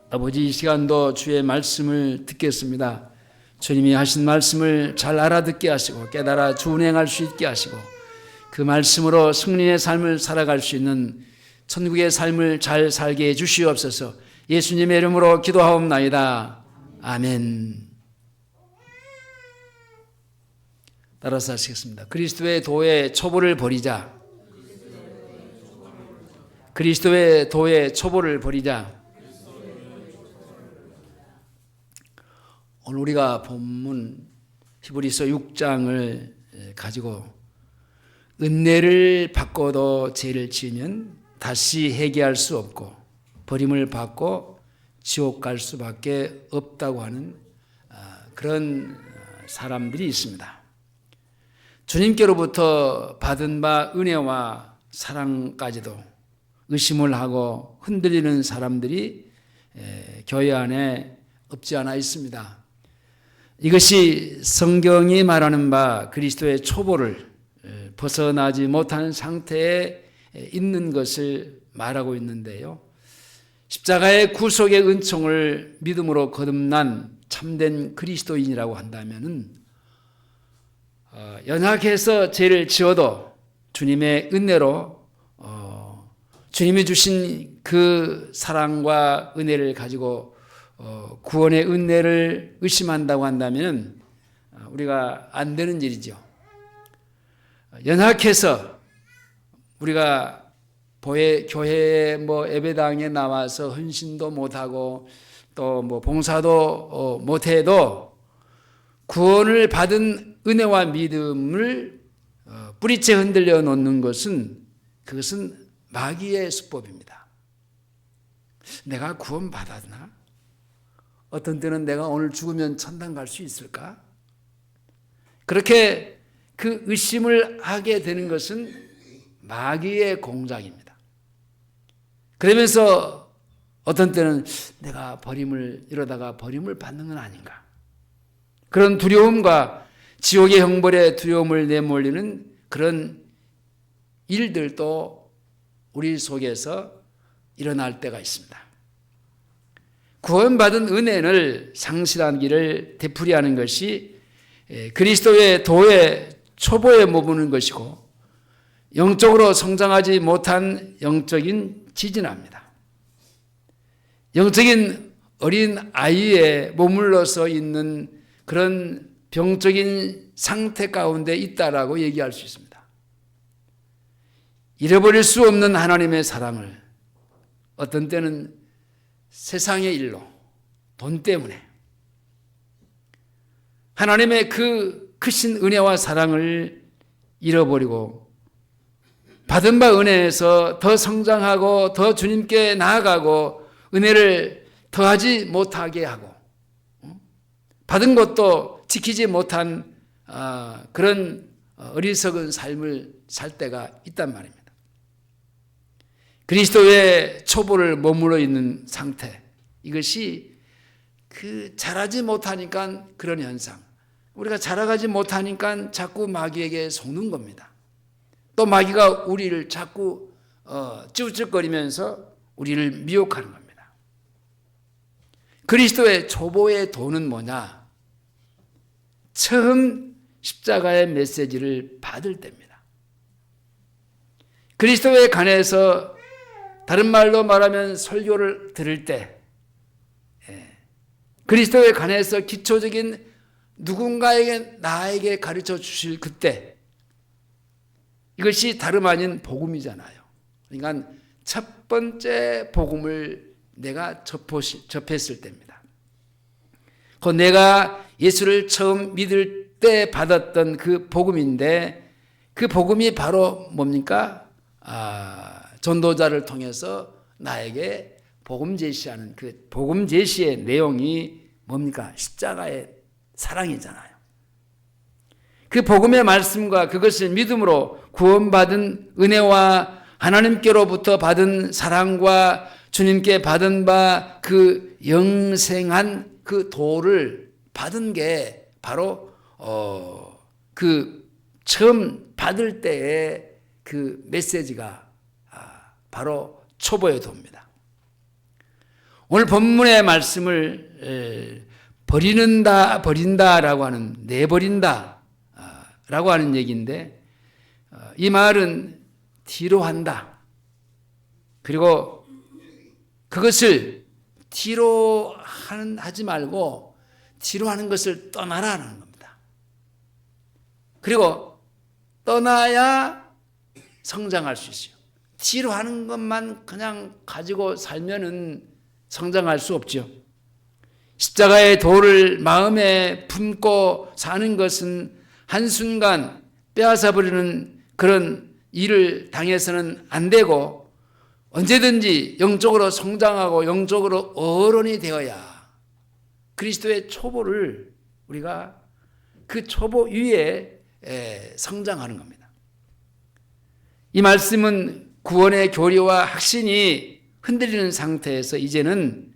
아버지, 이 시간도 주의 말씀을 듣겠습니다. 주님이 하신 말씀을 잘 알아듣게 하시고 깨달아 준행할 수 있게 하시고 그 말씀으로 승리의 삶을 살아갈 수 있는 천국의 삶을 잘 살게 해 주시옵소서. 예수님의 이름으로 기도하옵나이다. 아멘. 따라서 하시겠습니다. 그리스도의 도의 초보를 버리자. 그리스도의 도의 초보를 버리자. 오늘 우리가 본문 히브리서 6장을 가지고 은혜를 받고도 죄를 지으면 다시 회개할 수 없고 버림을 받고 지옥 갈 수밖에 없다고 하는 그런 사람들이 있습니다. 주님께로부터 받은 바 은혜와 사랑까지도 의심을 하고 흔들리는 사람들이 교회 안에 없지 않아 있습니다. 이것이 성경이 말하는 바 그리스도의 초보를 벗어나지 못하는 상태에 있는 것을 말하고 있는데요. 십자가의 구속의 은총을 믿음으로 거듭난 참된 그리스도인이라고 한다면은 연약해서 죄를 지어도 주님의 은혜로 주님이 주신 그 사랑과 은혜를 가지고 구원의 은혜를 의심한다고 한다면 우리가 안 되는 일이죠. 연약해서 우리가 교회에 예배당에 나와서 헌신도 못하고 또 봉사도 못해도 구원을 받은 은혜와 믿음을 뿌리째 흔들려 놓는 그것은 마귀의 수법입니다. 내가 구원 받았나? 어떤 때는 내가 오늘 죽으면 천당 갈 수 있을까? 그렇게 그 의심을 하게 되는 것은 마귀의 공작입니다. 그러면서 어떤 때는 내가 이러다가 버림을 받는 건 아닌가? 그런 두려움과 지옥의 형벌의 두려움을 내몰리는 그런 일들도 우리 속에서 일어날 때가 있습니다. 구원받은 은혜를 상실하기를 되풀이하는 것이 그리스도의 도의 초보에 머무는 것이고 영적으로 성장하지 못한 영적인 지진합니다. 영적인 어린 아이에 머물러서 있는 그런 병적인 상태 가운데 있다라고 얘기할 수 있습니다. 잃어버릴 수 없는 하나님의 사랑을 어떤 때는 세상의 일로, 돈 때문에 하나님의 그 크신 은혜와 사랑을 잃어버리고 받은 바 은혜에서 더 성장하고 더 주님께 나아가고 은혜를 더하지 못하게 하고 받은 것도 지키지 못한 그런 어리석은 삶을 살 때가 있단 말입니다. 그리스도의 초보를 머물러 있는 상태, 이것이 자라지 못하니까 그런 현상, 우리가 자라가지 못하니까 자꾸 마귀에게 속는 겁니다. 또 마귀가 우리를 자꾸 찌우ጭ거리면서 우리를 미혹하는 겁니다. 그리스도의 초보의 도는 뭐냐? 처음 십자가의 메시지를 받을 때입니다. 그리스도에 관해서 다른 말로 말하면 설교를 들을 때, 그리스도에 관해서 기초적인 누군가에게 나에게 가르쳐 주실 그때, 이것이 다름 아닌 복음이잖아요. 그러니까 첫 번째 복음을 내가 접했을 때입니다. 그 내가 예수를 처음 믿을 때 받았던 그 복음인데, 그 복음이 바로 뭡니까? 전도자를 통해서 나에게 복음 제시하는 그 복음 제시의 내용이 뭡니까? 십자가의 사랑이잖아요. 그 복음의 말씀과 그것을 믿음으로 구원받은 은혜와 하나님께로부터 받은 사랑과 주님께 받은 바 그 영생한 그 도를 받은 게 바로 그 처음 받을 때의 그 메시지가 바로 초보의 도입니다. 오늘 본문의 말씀을 버린다라고 하는, 내버린다라고 하는 얘기인데, 이 말은 뒤로 한다. 그리고 그것을 뒤로 하지 말고 뒤로 하는 것을 떠나라는 겁니다. 그리고 떠나야 성장할 수 있어요. 뒤로 하는 것만 그냥 가지고 살면은 성장할 수 없죠. 십자가의 도를 마음에 품고 사는 것은 한순간 빼앗아 버리는 그런 일을 당해서는 안 되고, 언제든지 영적으로 성장하고 영적으로 어른이 되어야 그리스도의 초보를 우리가 그 초보 위에 성장하는 겁니다. 이 말씀은 구원의 교리와 확신이 흔들리는 상태에서 이제는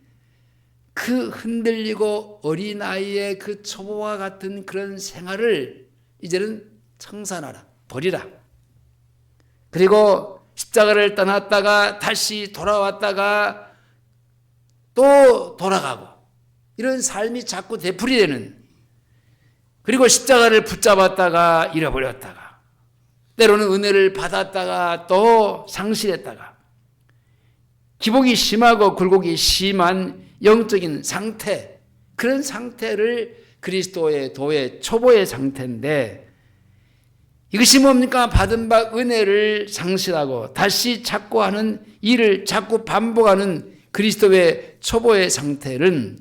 그 흔들리고 어린아이의 그 초보와 같은 그런 생활을 이제는 청산하라, 버리라. 그리고 십자가를 떠났다가 다시 돌아왔다가 또 돌아가고, 이런 삶이 자꾸 되풀이되는, 그리고 십자가를 붙잡았다가 잃어버렸다가, 때로는 은혜를 받았다가 또 상실했다가, 기복이 심하고 굴곡이 심한 영적인 상태, 그런 상태를 그리스도의 도의 초보의 상태인데, 이것이 뭡니까? 받은 바 은혜를 상실하고 다시 찾고 하는 일을 자꾸 반복하는 그리스도의 초보의 상태는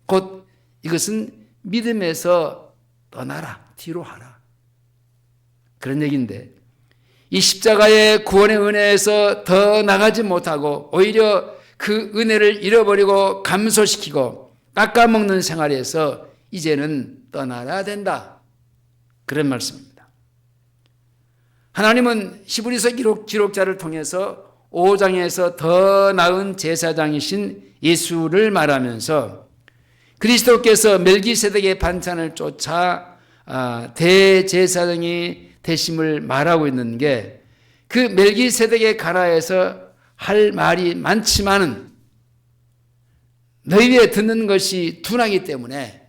곧 이것은 믿음에서 떠나라, 뒤로 하라, 그런 얘기인데, 이 십자가의 구원의 은혜에서 더 나가지 못하고 오히려 그 은혜를 잃어버리고 감소시키고 깎아먹는 생활에서 이제는 떠나야 된다, 그런 말씀입니다. 하나님은 히브리서 기록자를 통해서 5장에서 더 나은 제사장이신 예수를 말하면서 그리스도께서 멜기세덱의 반찬을 쫓아 대제사장이 되심을 말하고 있는 게, 그 멜기세덱의 가나에서 할 말이 많지만은 너희에 듣는 것이 둔하기 때문에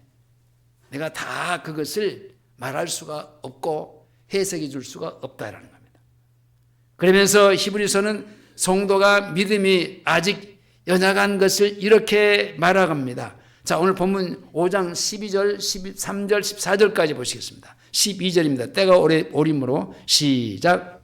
내가 다 그것을 말할 수가 없고 해석해 줄 수가 없다라는 겁니다. 그러면서 히브리서는 성도가 믿음이 아직 연약한 것을 이렇게 말합니다. 자, 오늘 본문 5장 12절, 13절, 14절까지 보시겠습니다. 12절입니다. 때가 오림으로 시작.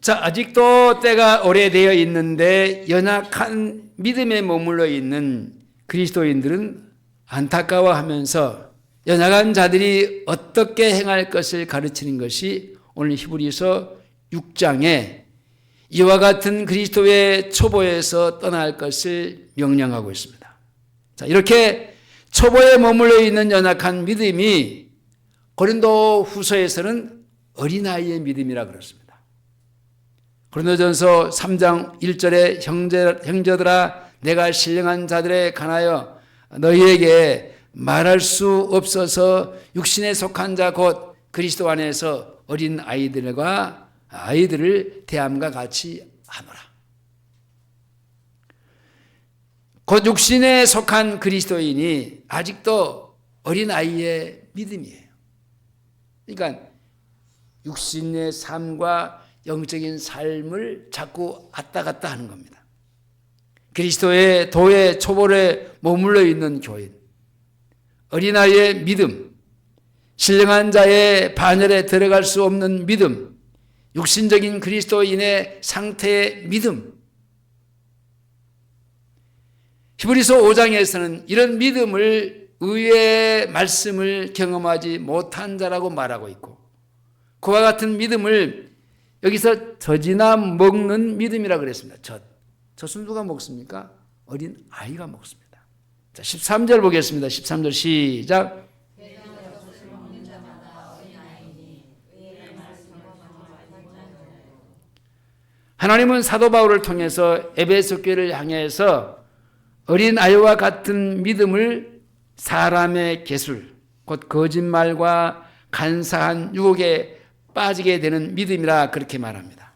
자, 아직도 때가 오래되어 있는데 연약한 믿음에 머물러 있는 그리스도인들은 안타까워하면서 연약한 자들이 어떻게 행할 것을 가르치는 것이 오늘 히브리서 6장에 이와 같은 그리스도의 초보에서 떠날 것을 명령하고 있습니다. 자, 이렇게 초보에 머물러 있는 연약한 믿음이 고린도 후서에서는 어린아이의 믿음이라 그렇습니다. 고린도전서 3장 1절에 형제들아 내가 신령한 자들에 관하여 너희에게 말할 수 없어서 육신에 속한 자 곧 그리스도 안에서 어린 아이들을 대함과 같이 하노라. 곧 육신에 속한 그리스도인이 아직도 어린 아이의 믿음이에요. 그러니까 육신의 삶과 영적인 삶을 자꾸 왔다 갔다 하는 겁니다. 그리스도의 도의 초보에 머물러 있는 교인, 어린아이의 믿음, 신령한 자의 반열에 들어갈 수 없는 믿음, 육신적인 그리스도인의 상태의 믿음. 히브리서 5장에서는 이런 믿음을 의의 말씀을 경험하지 못한 자라고 말하고 있고, 그와 같은 믿음을 여기서 젖이나 먹는 믿음이라고 그랬습니다. 젖은 누가 먹습니까? 어린 아이가 먹습니다. 자, 13절 보겠습니다. 13절 시작. 하나님은 사도 바울을 통해서 에베소 교회를 향해서 어린 아이와 같은 믿음을 사람의 계술, 곧 거짓말과 간사한 유혹에 빠지게 되는 믿음이라 그렇게 말합니다.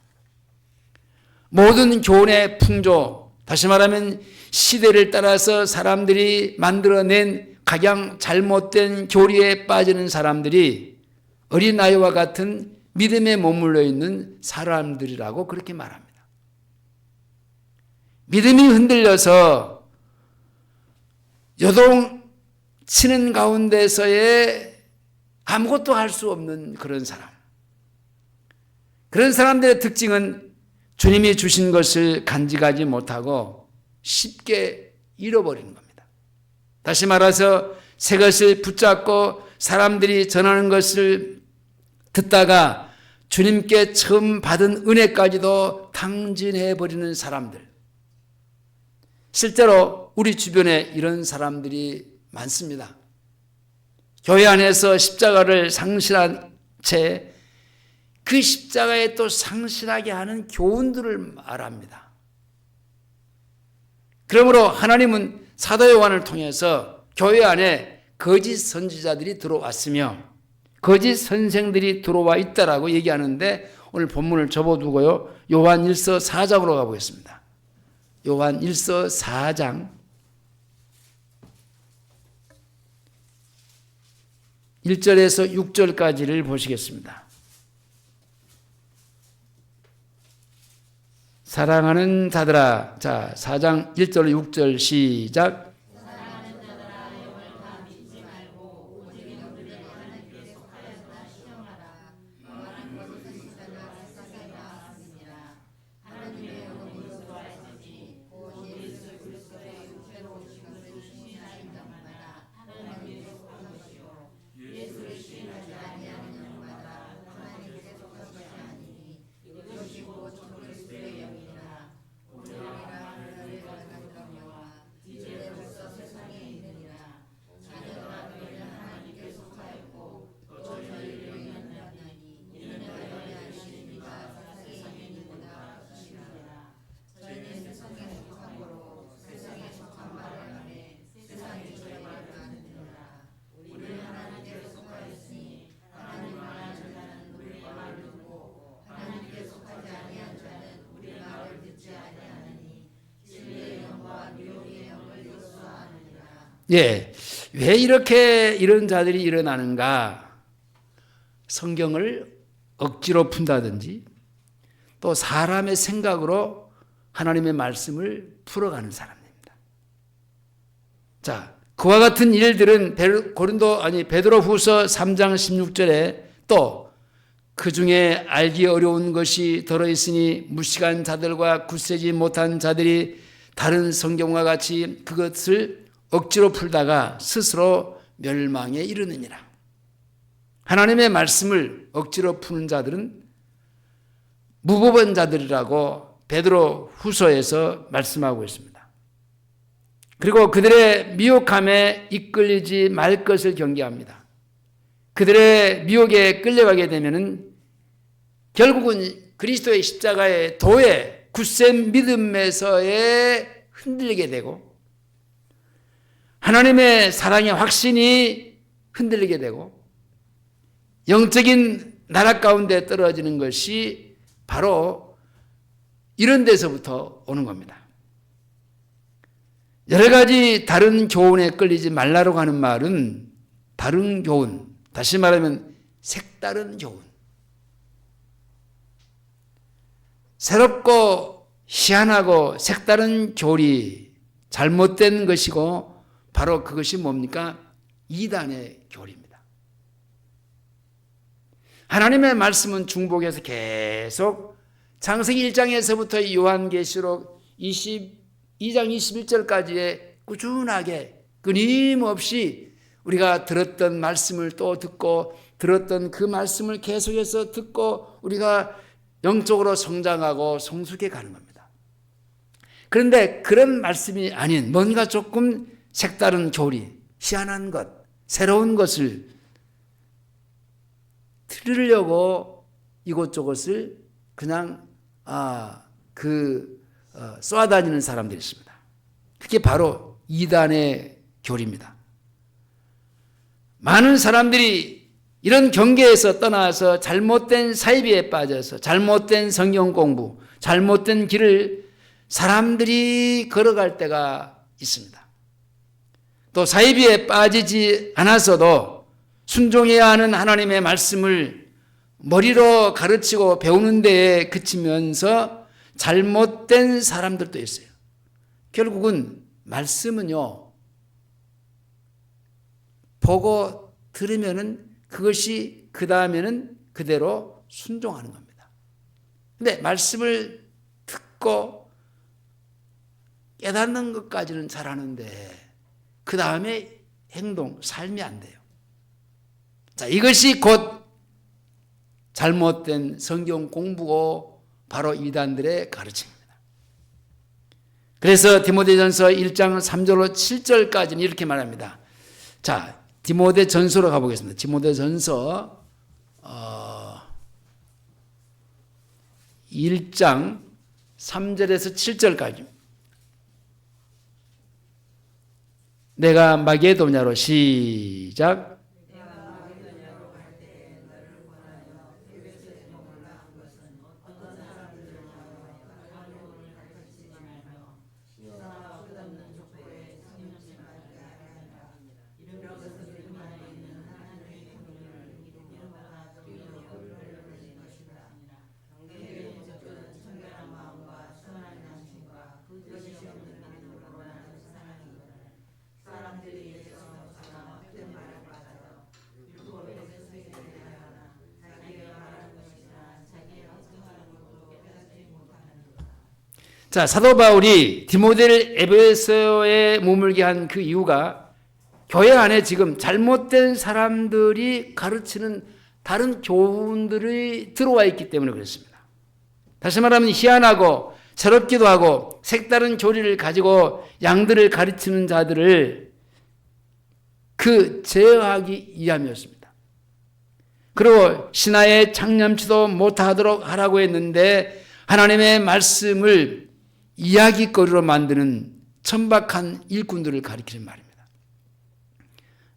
모든 교훈의 풍조, 다시 말하면 시대를 따라서 사람들이 만들어낸 각양 잘못된 교리에 빠지는 사람들이 어린아이와 같은 믿음에 머물러 있는 사람들이라고 그렇게 말합니다. 믿음이 흔들려서 요동치는 가운데서의 아무것도 할 수 없는 그런 사람. 그런 사람들의 특징은 주님이 주신 것을 간직하지 못하고 쉽게 잃어버리는 겁니다. 다시 말해서 새 것을 붙잡고 사람들이 전하는 것을 듣다가 주님께 처음 받은 은혜까지도 탕진해버리는 사람들. 실제로 우리 주변에 이런 사람들이 많습니다. 교회 안에서 십자가를 상실한 채 그 십자가에 또 상실하게 하는 교훈들을 말합니다. 그러므로 하나님은 사도 요한을 통해서 교회 안에 거짓 선지자들이 들어왔으며 거짓 선생들이 들어와 있다라고 얘기하는데 오늘 본문을 접어두고요. 요한 1서 4장으로 가보겠습니다. 요한 1서 4장 1절에서 6절까지를 보시겠습니다. 사랑하는 자들아, 자 4장 1절 6절 시작. 예, 왜 이렇게 이런 자들이 일어나는가? 성경을 억지로 푼다든지 또 사람의 생각으로 하나님의 말씀을 풀어가는 사람입니다. 자, 그와 같은 일들은 베드로후서 3장 16절에 또 그 중에 알기 어려운 것이 들어있으니 무식한 자들과 굳세지 못한 자들이 다른 성경과 같이 그것을 억지로 풀다가 스스로 멸망에 이르느니라. 하나님의 말씀을 억지로 푸는 자들은 무법한 자들이라고 베드로 후서에서 말씀하고 있습니다. 그리고 그들의 미혹함에 이끌리지 말 것을 경계합니다. 그들의 미혹에 끌려가게 되면은 결국은 그리스도의 십자가의 도에 굳센 믿음에서에 흔들리게 되고 하나님의 사랑의 확신이 흔들리게 되고 영적인 나락 가운데 떨어지는 것이 바로 이런 데서부터 오는 겁니다. 여러 가지 다른 교훈에 끌리지 말라고 하는 말은 다른 교훈, 다시 말하면 색다른 교훈. 새롭고 희한하고 색다른 교리, 잘못된 것이고 바로 그것이 뭡니까? 이단의 교리입니다. 하나님의 말씀은 중복해서 계속 창세기 1장에서부터 요한계시록 22장 21절까지의 꾸준하게 끊임없이 우리가 들었던 말씀을 또 듣고 들었던 그 말씀을 계속해서 듣고 우리가 영적으로 성장하고 성숙해 가는 겁니다. 그런데 그런 말씀이 아닌 뭔가 조금 색다른 교리, 희한한 것, 새로운 것을 들으려고 이곳저곳을 그냥 쏘아다니는 사람들이 있습니다. 그게 바로 이단의 교리입니다. 많은 사람들이 이런 경계에서 떠나서 잘못된 사이비에 빠져서 잘못된 성경 공부, 잘못된 길을 사람들이 걸어갈 때가 있습니다. 또 사이비에 빠지지 않았어도 순종해야 하는 하나님의 말씀을 머리로 가르치고 배우는 데에 그치면서 잘못된 사람들도 있어요. 결국은 말씀은요, 보고 들으면은 그것이 그 다음에는 그대로 순종하는 겁니다. 근데 말씀을 듣고 깨닫는 것까지는 잘하는데 그 다음에 행동, 삶이 안 돼요. 자, 이것이 곧 잘못된 성경 공부고 바로 이단들의 가르침입니다. 그래서 디모데전서 1장 3절로 7절까지는 이렇게 말합니다. 자, 디모데전서로 가보겠습니다. 디모데전서 1장 3절에서 7절까지. 내가 마게도냐로 시작. 자, 사도 바울이 디모데를 에베소에 머물게 한 그 이유가 교회 안에 지금 잘못된 사람들이 가르치는 다른 교훈들이 들어와 있기 때문에 그렇습니다. 다시 말하면 희한하고 새롭기도 하고 색다른 교리를 가지고 양들을 가르치는 자들을 제어하기 위함이었습니다. 그리고 신하의 창념치도 못하도록 하라고 했는데 하나님의 말씀을 이야기거리로 만드는 천박한 일꾼들을 가리키는 말입니다.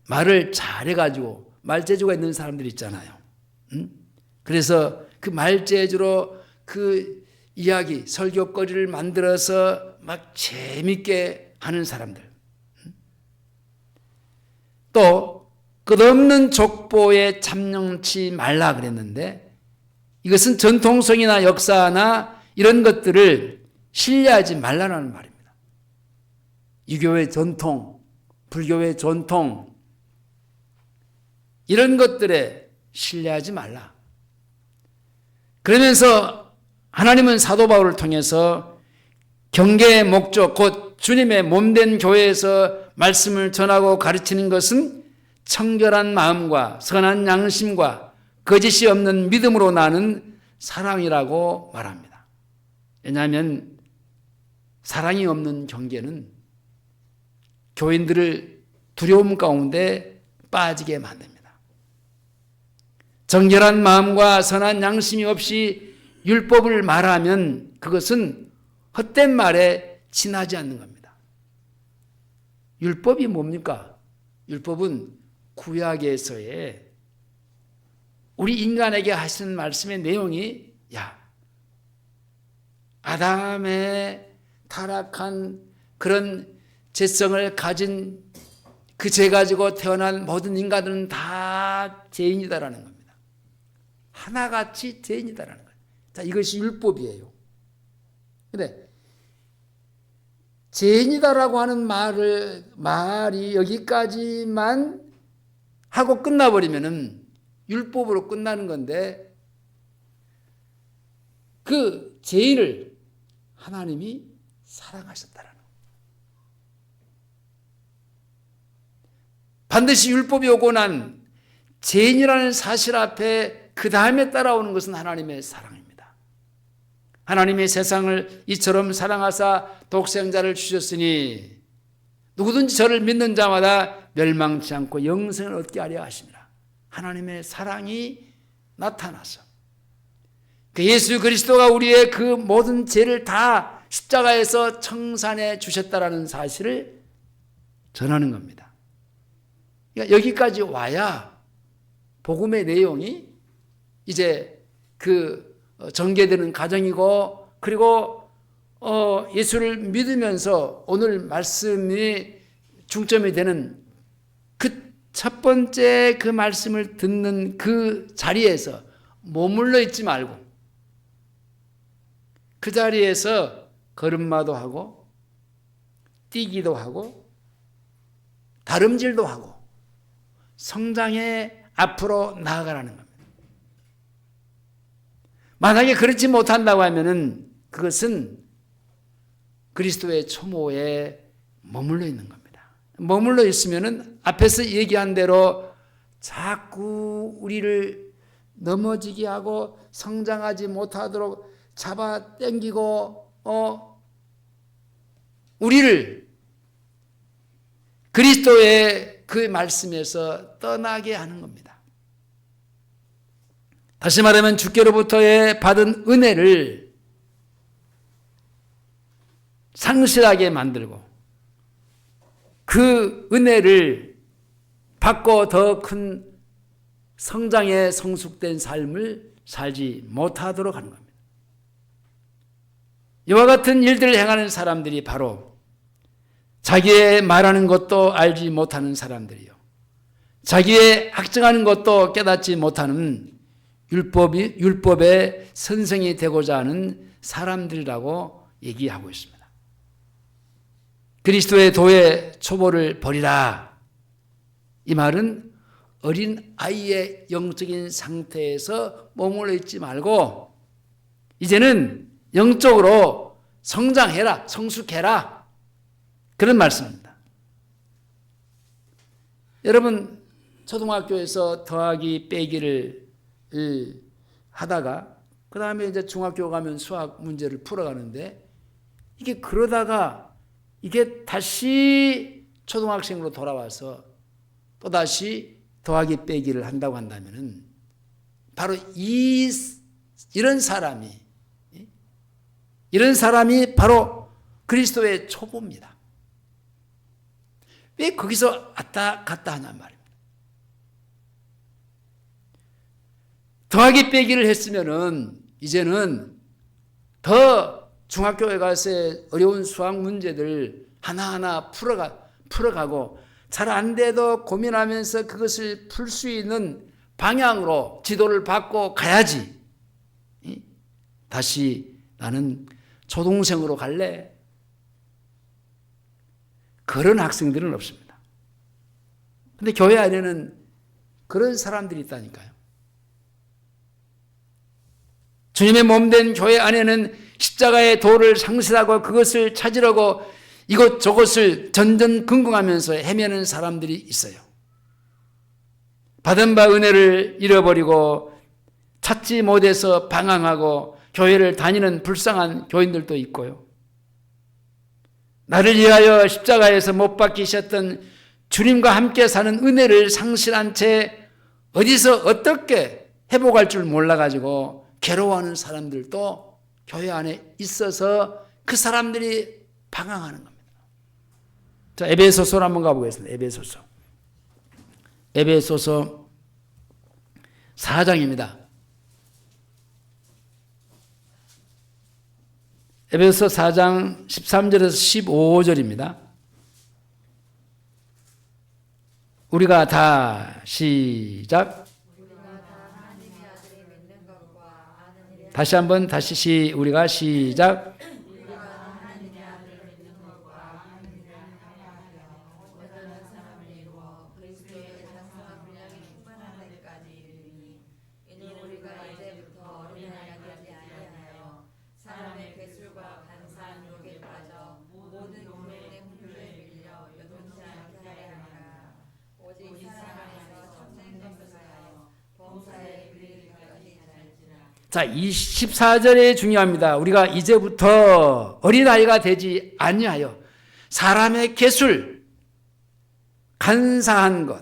말을 잘해가지고 말재주가 있는 사람들이 있잖아요. 그래서 그 말재주로 그 이야기, 설교거리를 만들어서 막 재밌게 하는 사람들. 또 끝없는 족보에 참여치 말라 그랬는데 이것은 전통성이나 역사나 이런 것들을 신뢰하지 말라는 말입니다. 유교의 전통, 불교의 전통 이런 것들에 신뢰하지 말라. 그러면서 하나님은 사도 바울을 통해서 경계의 목적 곧 주님의 몸된 교회에서 말씀을 전하고 가르치는 것은 청결한 마음과 선한 양심과 거짓이 없는 믿음으로 나는 사랑이라고 말합니다. 왜냐하면 사랑이 없는 경계는 교인들을 두려움 가운데 빠지게 만듭니다. 정결한 마음과 선한 양심이 없이 율법을 말하면 그것은 헛된 말에 지나지 않는 겁니다. 율법이 뭡니까? 율법은 구약에서의 우리 인간에게 하시는 말씀의 내용이 아담의 타락한 그런 죄성을 가진 그 죄 가지고 태어난 모든 인간들은 다 죄인이다라는 겁니다. 하나같이 죄인이다라는 거예요. 자, 이것이 율법이에요. 근데 죄인이다라고 하는 말이 여기까지만 하고 끝나버리면은 율법으로 끝나는 건데 그 죄인을 하나님이 사랑하셨다라는 거예요. 반드시 율법이 오고 난 죄인이라는 사실 앞에 그 다음에 따라오는 것은 하나님의 사랑입니다. 하나님의 세상을 이처럼 사랑하사 독생자를 주셨으니 누구든지 저를 믿는 자마다 멸망치 않고 영생을 얻게 하려 하심이라. 하나님의 사랑이 나타나서 그 예수 그리스도가 우리의 그 모든 죄를 다 십자가에서 청산해 주셨다라는 사실을 전하는 겁니다. 그러니까 여기까지 와야 복음의 내용이 이제 그 전개되는 과정이고, 그리고 예수를 믿으면서 오늘 말씀이 중점이 되는 그 첫 번째 그 말씀을 듣는 그 자리에서 머물러 있지 말고 그 자리에서 걸음마도 하고 뛰기도 하고 다름질도 하고 성장에 앞으로 나아가라는 겁니다. 만약에 그렇지 못한다고 하면은 그것은 그리스도의 초모에 머물러 있는 겁니다. 머물러 있으면은 앞에서 얘기한 대로 자꾸 우리를 넘어지게 하고 성장하지 못하도록 잡아 당기고 우리를 그리스도의 그 말씀에서 떠나게 하는 겁니다. 다시 말하면 주께로부터의 받은 은혜를 상실하게 만들고 그 은혜를 받고 더 큰 성장에 성숙된 삶을 살지 못하도록 하는 겁니다. 이와 같은 일들을 행하는 사람들이 바로 자기의 말하는 것도 알지 못하는 사람들이요, 자기의 학정하는 것도 깨닫지 못하는 율법의 선생이 되고자 하는 사람들이라고 얘기하고 있습니다. 그리스도의 도의 초보를 버리라. 이 말은 어린 아이의 영적인 상태에서 머물러 있지 말고 이제는 영적으로 성장해라, 성숙해라, 그런 말씀입니다. 여러분, 초등학교에서 더하기 빼기를 하다가 그 다음에 이제 중학교 가면 수학 문제를 풀어가는데 이게 그러다가 이게 다시 초등학생으로 돌아와서 또다시 더하기 빼기를 한다고 한다면은 바로 이런 사람이 바로 그리스도의 초보입니다. 왜 거기서 왔다 갔다 하냐 말입니다. 더하기 빼기를 했으면은 이제는 더 중학교에 가서 어려운 수학 문제들 하나하나 풀어가고 잘 안 돼도 고민하면서 그것을 풀 수 있는 방향으로 지도를 받고 가야지. 다시 나는 초동생으로 갈래? 그런 학생들은 없습니다. 근데 교회 안에는 그런 사람들이 있다니까요. 주님의 몸된 교회 안에는 십자가의 도를 상실하고 그것을 찾으려고 이것저것을 전전긍긍하면서 헤매는 사람들이 있어요. 받은 바 은혜를 잃어버리고 찾지 못해서 방황하고 교회를 다니는 불쌍한 교인들도 있고요. 나를 위하여 십자가에서 못 박히셨던 주님과 함께 사는 은혜를 상실한 채 어디서 어떻게 회복할 줄 몰라가지고 괴로워하는 사람들도 교회 안에 있어서 그 사람들이 방황하는 겁니다. 자, 에베소서로 한번 가보겠습니다. 에베소서 4장입니다. 에베소서 4장 13절에서 15절입니다. 우리가 다 시작. 다시 한번 우리가 시작. 자, 24절에 중요합니다. 우리가 이제부터 어린아이가 되지 아니하여 사람의 계술, 간사한 것,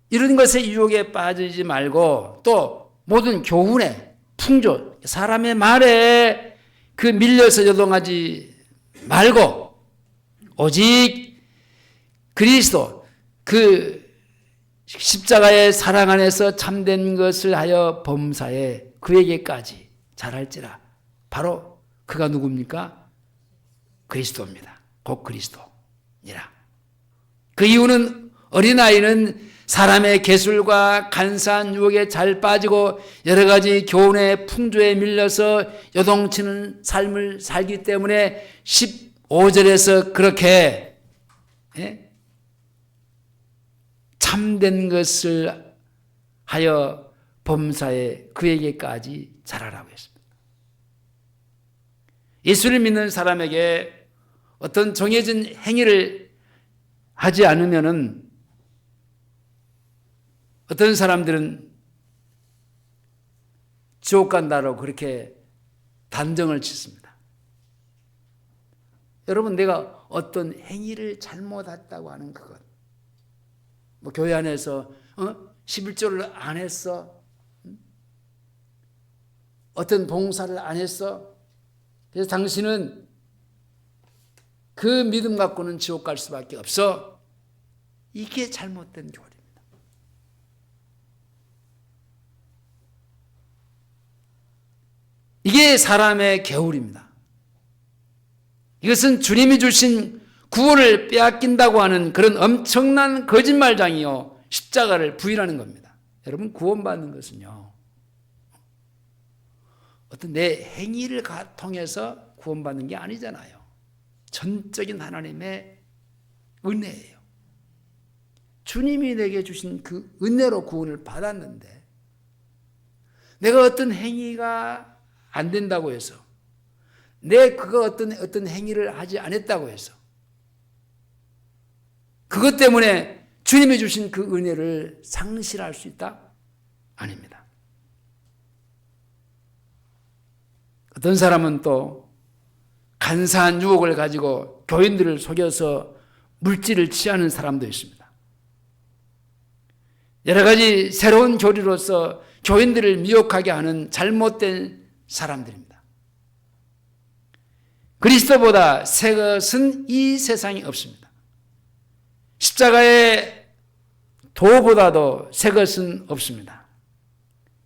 이런 것의 유혹에 빠지지 말고 또 모든 교훈에 풍조, 사람의 말에 밀려서 요동하지 말고 오직 그리스도 십자가의 사랑 안에서 참된 것을 하여 범사에 그에게까지 잘할지라. 바로 그가 누굽니까? 그리스도입니다. 곧 그리스도니라. 그 이유는 어린아이는 사람의 개술과 간사한 유혹에 잘 빠지고 여러 가지 교훈의 풍조에 밀려서 요동치는 삶을 살기 때문에 15절에서 그렇게 참된 것을 하여 범사에 그에게까지 잘하라고 했습니다. 예수를 믿는 사람에게 어떤 정해진 행위를 하지 않으면은 어떤 사람들은 지옥 간다고 그렇게 단정을 짓습니다. 여러분, 내가 어떤 행위를 잘못했다고 하는 그것, 교회 안에서 11조를 안 했어, 어떤 봉사를 안 했어, 그래서 당신은 그 믿음 갖고는 지옥 갈 수밖에 없어. 이게 잘못된 교리입니다. 이게 사람의 계율입니다. 이것은 주님이 주신 구원을 빼앗긴다고 하는 그런 엄청난 거짓말장이요, 십자가를 부인하는 겁니다. 여러분, 구원받는 것은요, 어떤 내 행위를 통해서 구원받는 게 아니잖아요. 전적인 하나님의 은혜예요. 주님이 내게 주신 그 은혜로 구원을 받았는데, 내가 어떤 행위가 안 된다고 해서, 어떤 행위를 하지 않았다고 해서, 그것 때문에 주님이 주신 그 은혜를 상실할 수 있다? 아닙니다. 어떤 사람은 또 간사한 유혹을 가지고 교인들을 속여서 물질을 취하는 사람도 있습니다. 여러 가지 새로운 교리로서 교인들을 미혹하게 하는 잘못된 사람들입니다. 그리스도보다 새 것은 이 세상에 없습니다. 십자가의 도보다도 새 것은 없습니다.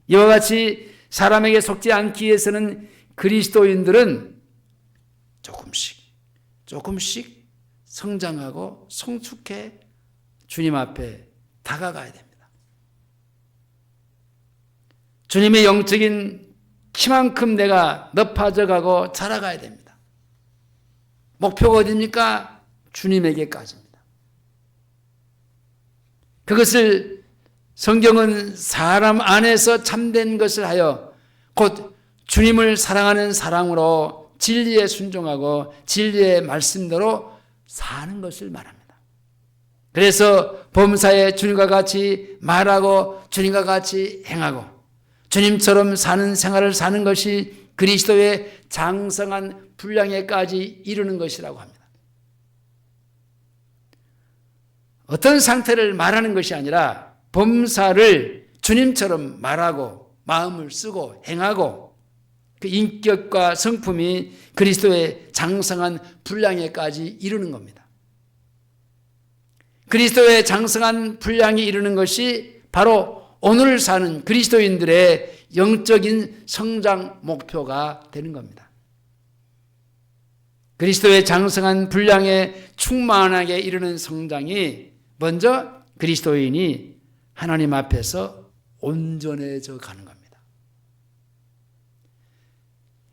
이와 같이 사람에게 속지 않기 위해서는 그리스도인들은 조금씩 성장하고 성숙해 주님 앞에 다가가야 됩니다. 주님의 영적인 키만큼 내가 높아져 가고 자라가야 됩니다. 목표가 어디입니까? 주님에게까지입니다. 그것을 성경은 사람 안에서 참된 것을 하여 곧 주님을 사랑하는 사랑으로 진리에 순종하고 진리의 말씀대로 사는 것을 말합니다. 그래서 범사에 주님과 같이 말하고 주님과 같이 행하고 주님처럼 사는 생활을 사는 것이 그리스도의 장성한 분량에까지 이르는 것이라고 합니다. 어떤 상태를 말하는 것이 아니라 범사를 주님처럼 말하고 마음을 쓰고 행하고 그 인격과 성품이 그리스도의 장성한 분량에까지 이르는 겁니다. 그리스도의 장성한 분량에 이르는 것이 바로 오늘 사는 그리스도인들의 영적인 성장 목표가 되는 겁니다. 그리스도의 장성한 분량에 충만하게 이르는 성장이 먼저 그리스도인이 하나님 앞에서 온전해져 가는 겁니다.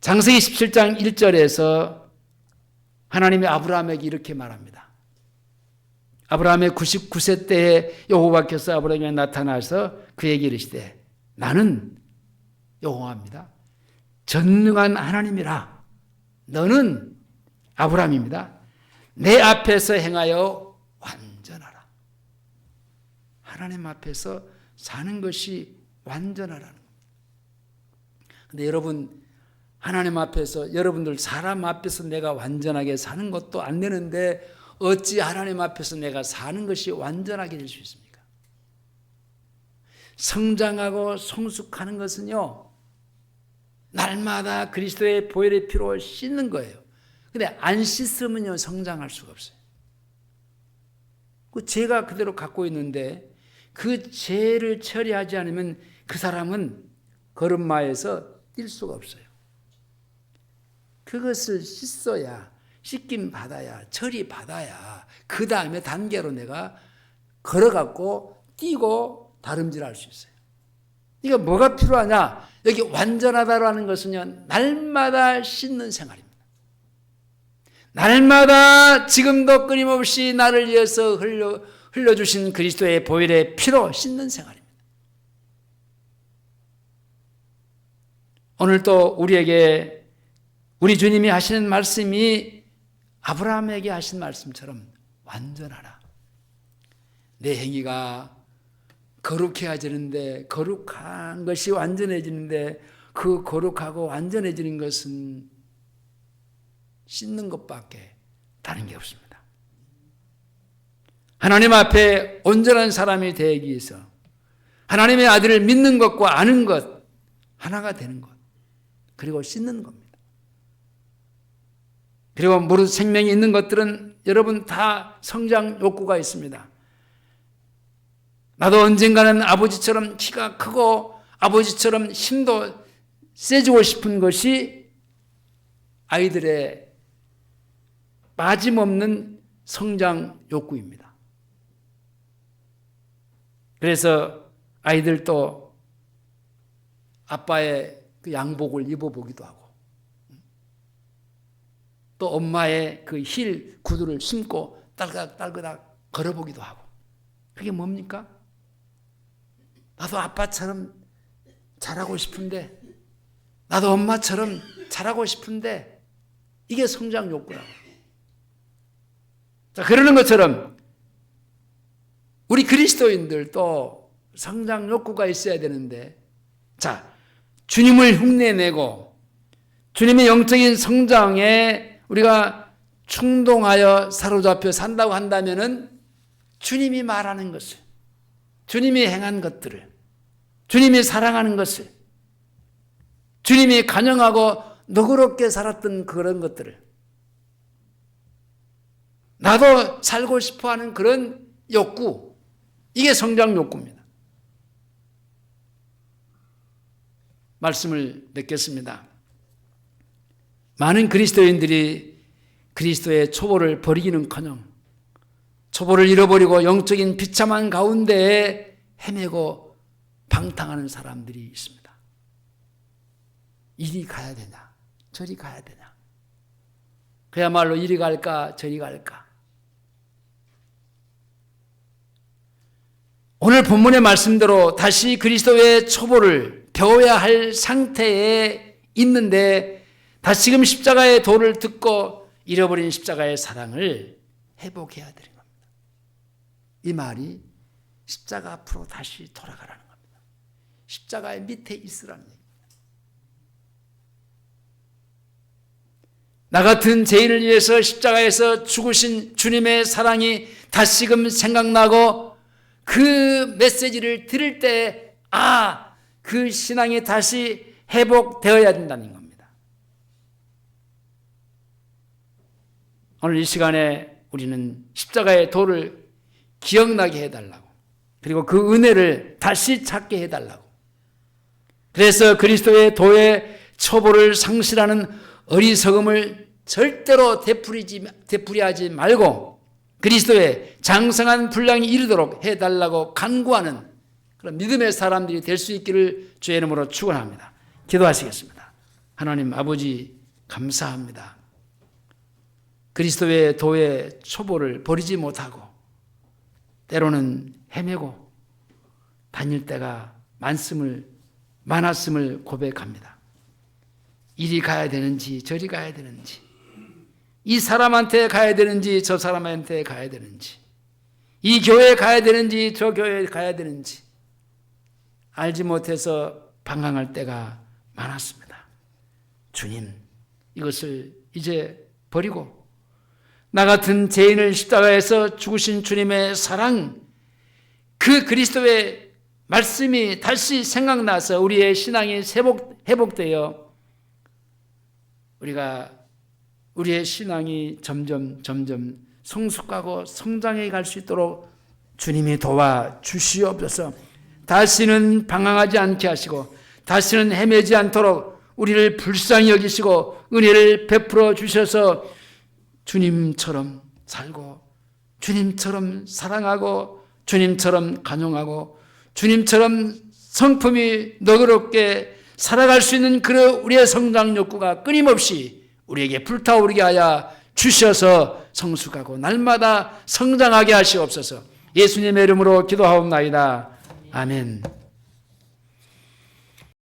창세기 17장 1절에서 하나님이 아브라함에게 이렇게 말합니다. 아브라함의 99세 때에 여호와께서 아브라함에게 나타나서 그에게 이르시되 나는 여호와입니다. 전능한 하나님이라. 너는 아브라함입니다. 내 앞에서 행하여 완전하라. 하나님 앞에서 사는 것이 완전하라는 겁니다. 그런데 여러분, 하나님 앞에서, 여러분들 사람 앞에서 내가 완전하게 사는 것도 안 되는데 어찌 하나님 앞에서 내가 사는 것이 완전하게 될 수 있습니까? 성장하고 성숙하는 것은요, 날마다 그리스도의 보혈의 피로 씻는 거예요. 근데 안 씻으면요, 성장할 수가 없어요. 그 죄가 그대로 갖고 있는데 그 죄를 처리하지 않으면 그 사람은 걸음마에서 뛸 수가 없어요. 그것을 씻어야, 씻김 받아야, 처리 받아야 그 다음에 단계로 내가 걸어갖고 뛰고 다름질할 수 있어요. 그러니까 뭐가 필요하냐? 여기 완전하다라는 것은요, 날마다 씻는 생활입니다. 날마다 지금도 끊임없이 나를 위해서 흘려주신 그리스도의 보혈의 피로 씻는 생활입니다. 오늘 또 우리에게 우리 주님이 하시는 말씀이 아브라함에게 하신 말씀처럼 완전하라. 내 행위가 거룩해지는데, 거룩한 것이 완전해지는데, 그 거룩하고 완전해지는 것은 씻는 것밖에 다른 게 없습니다. 하나님 앞에 온전한 사람이 되기 위해서 하나님의 아들을 믿는 것과 아는 것 하나가 되는 것, 그리고 씻는 겁니다. 그리고 무릇 생명이 있는 것들은 여러분 다 성장 욕구가 있습니다. 나도 언젠가는 아버지처럼 키가 크고 아버지처럼 힘도 세지고 싶은 것이 아이들의 빠짐없는 성장 욕구입니다. 그래서 아이들도 아빠의 그 양복을 입어보기도 하고, 또 엄마의 그 힐 구두를 신고 딸그닥 걸어보기도 하고. 그게 뭡니까? 나도 아빠처럼 잘하고 싶은데, 나도 엄마처럼 잘하고 싶은데, 이게 성장 욕구라고. 자, 그러는 것처럼 우리 그리스도인들도 성장 욕구가 있어야 되는데, 자, 주님을 흉내내고 주님의 영적인 성장에 우리가 충동하여 사로잡혀 산다고 한다면은 주님이 말하는 것을, 주님이 행한 것들을, 주님이 사랑하는 것을, 주님이 간영하고 너그럽게 살았던 그런 것들을, 나도 살고 싶어하는 그런 욕구, 이게 성장 욕구입니다. 말씀을 맺겠습니다. 많은 그리스도인들이 그리스도의 초보를 버리기는커녕 초보를 잃어버리고 영적인 비참한 가운데에 헤매고 방탕하는 사람들이 있습니다. 이리 가야 되냐, 저리 가야 되냐, 그야말로 이리 갈까 저리 갈까. 오늘 본문의 말씀대로 다시 그리스도의 초보를 배워야 할 상태에 있는데, 다시금 십자가의 도를 듣고 잃어버린 십자가의 사랑을 회복해야 되는 겁니다. 이 말이 십자가 앞으로 다시 돌아가라는 겁니다. 십자가의 밑에 있으라는 얘기입니다. 나 같은 죄인을 위해서 십자가에서 죽으신 주님의 사랑이 다시금 생각나고 그 메시지를 들을 때, 그 신앙이 다시 회복되어야 된다는 겁니다. 오늘 이 시간에 우리는 십자가의 도를 기억나게 해달라고, 그리고 그 은혜를 다시 찾게 해달라고, 그래서 그리스도의 도의 초보를 상실하는 어리석음을 절대로 되풀이하지 말고 그리스도의 장성한 분량이 이르도록 해달라고 간구하는 그런 믿음의 사람들이 될 수 있기를 주의 이름으로 축원합니다. 기도하시겠습니다. 하나님 아버지, 감사합니다. 그리스도의 도의 초보를 버리지 못하고 때로는 헤매고 다닐 때가 많았음을 고백합니다. 이리 가야 되는지 저리 가야 되는지, 이 사람한테 가야 되는지 저 사람한테 가야 되는지, 이 교회에 가야 되는지 저 교회에 가야 되는지 알지 못해서 방황할 때가 많았습니다. 주님, 이것을 이제 버리고 나 같은 죄인을 십자가에서 죽으신 주님의 사랑, 그 그리스도의 말씀이 다시 생각나서 우리의 신앙이 회복되어 우리의 신앙이 점점 성숙하고 성장해 갈 수 있도록 주님이 도와주시옵소서. 다시는 방황하지 않게 하시고 다시는 헤매지 않도록 우리를 불쌍히 여기시고 은혜를 베풀어 주셔서 주님처럼 살고 주님처럼 사랑하고 주님처럼 간용하고 주님처럼 성품이 너그럽게 살아갈 수 있는 그런 우리의 성장 욕구가 끊임없이 우리에게 불타오르게 하여 주셔서 성숙하고 날마다 성장하게 하시옵소서. 예수님의 이름으로 기도하옵나이다. 아멘.